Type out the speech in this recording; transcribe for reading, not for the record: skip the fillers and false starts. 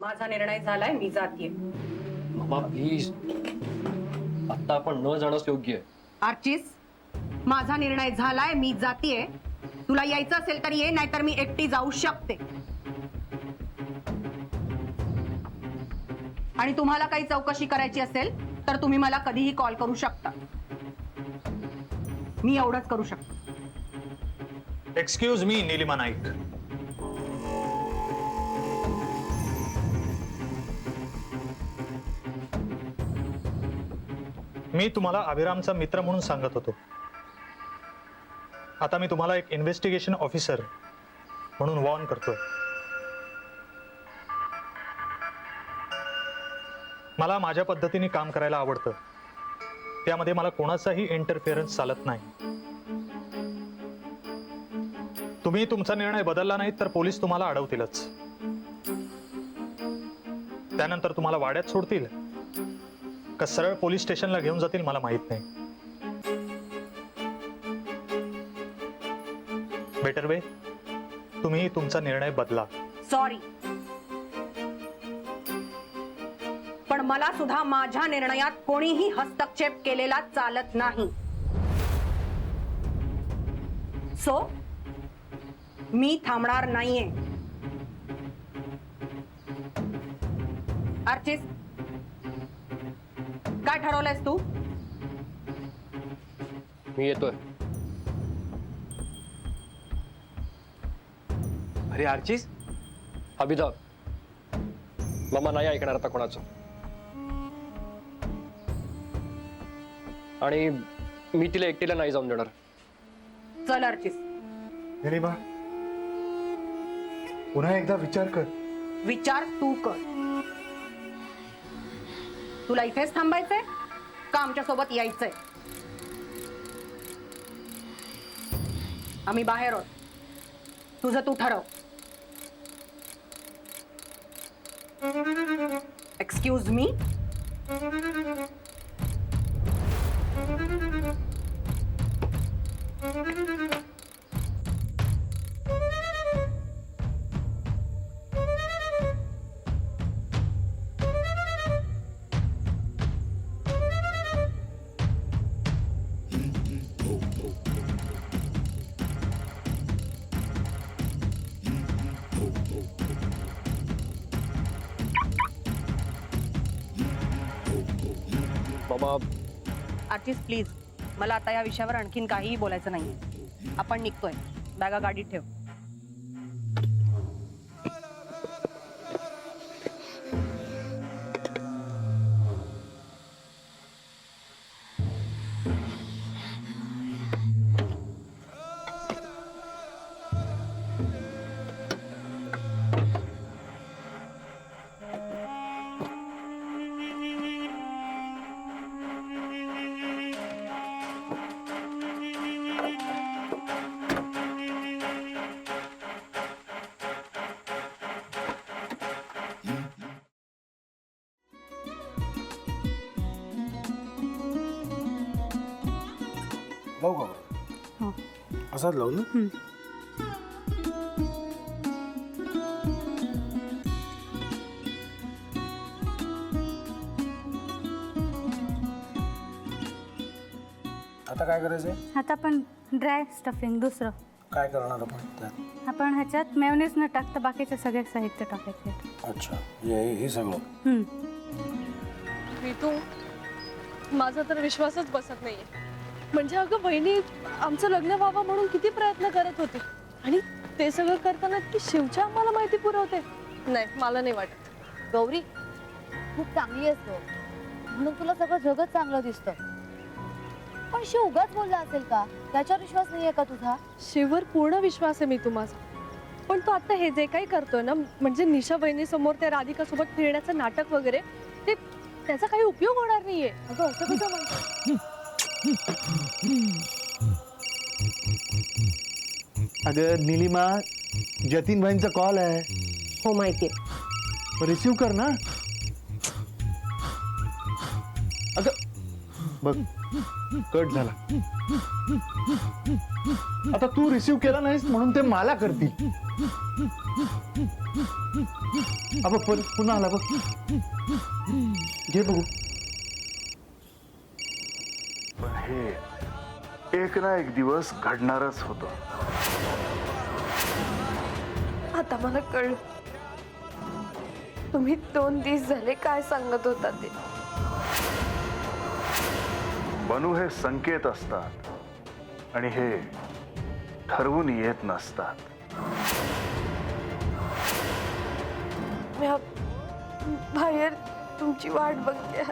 माझा निर्णय झालाय, मी जातीये. मामा प्लीज, आता आपण न जाणंच योग्य आहे. आर्चिस, माझा निर्णय झालाय, मी जातीये. तुला यायचं असेल तर ये, नाहीतर मी एकटी जाऊ शकते. आणि तुम्हाला काही चौकशी करायची असेल तर तुम्ही मला कधीही कॉल करू शकता. मी एवढंच करू शकतो. Excuse me Nilima Naik. मी तुम्हाला अभिरामचा मित्र म्हणून सांगत होतो. आता मी तुम्हाला एक इन्व्हेस्टिगेशन ऑफिसर म्हणून वॉर्न करतोय. मला माझ्या पद्धतीने काम करायला आवडतं. त्यामध्ये मला कोणाचाही इंटरफेरन्स चालत नाही. तुम्ही तुमचा निर्णय बदलला नाही तर पोलीस तुम्हाला अडवतीलच. त्यानंतर तुम्हाला वाड्यात सोडतील का सरळ पोलीस स्टेशनला घेऊन जातील मला माहित नाही. बेटर वे, तुम्ही तुमचा निर्णय बदला. सॉरी, पण मला सुद्धा माझ्या निर्णयात कोणीही हस्तक्षेप केलेला चालत नाही. सो मी थांबणार नाहीये. आर्चिस, काय ठरवलंयस तू? मी येतोय. अरे आर्चिस, अभिदा, मामा नाही ऐकणार आता कोणाचं. आणि मी तिला एकटीला नाही जाऊन देणार. चल आर्चिस. नीलिमा, पुन्हा एकदा विचार कर. विचार तू कर. तुला इथेच थांबायचंय का आमच्या सोबत यायचंय? आम्ही बाहेर आहोत. तुझं तू ठरव. Excuse me. मामा आर्टिस्ट प्लीज, मला आता या विषयावर आणखीन काहीही बोलायचं नाहीये. आपण निघतोय. बॅगा गाडीत ठेव. लावू का? असाच लावू ना. आता काय करायचंय? आता आपण ड्राय स्टफिंग दुसरं काय करणार आपण त्यात? आपण ह्याच्यात मेयोनीज न टाकता बाकीचे सगळे साहित्य टाकायचे. अच्छा, हे सगळं. ऋतू, माझा तर विश्वासच बसत नाहीये. म्हणजे अगं बहिणी आमचं लग्न व्हावं म्हणून किती प्रयत्न करत होते आणि ते सगळं करताना की शिवच्या आम्हाला माहिती पुरवते. नाही, मला नाही वाटत. गौरी, खूप चांगली आहेस तू, म्हणून तुला सगळं जगत चांगलं दिसतं. पण शिव उगाच बोलला असेल का? त्याच्यावर विश्वास नाहीये का तुझा? शिववर पूर्ण विश्वास आहे मी तुम्हाला. पण तो आता हे जे काही करतोय ना, म्हणजे निशा बहिणी समोर त्या राधिका सोबत फिरण्याचं नाटक वगैरे, ते त्याचा काही उपयोग होणार नाहीये. अगं असं कसं म्हणतो? अगं नीलिमा, जतीन भाईंचा कॉल आहे. हो माहितीये. रिसीव कर ना. अगं बघ कट झाला. आता तू रिसीव्ह केला नाहीस म्हणून ते मला करतील. अबा पुन्हा आला बघ. घे बघू. पण हे एक ना एक दिवस घडणारच होतं. आता मला कळलं तुम्ही 2 दिवस झाले काय सांगत होता ते. बनू हे संकेत असतात आणि हे ठरवून येत नसतात. मी बाहेर तुमची वाट बघते.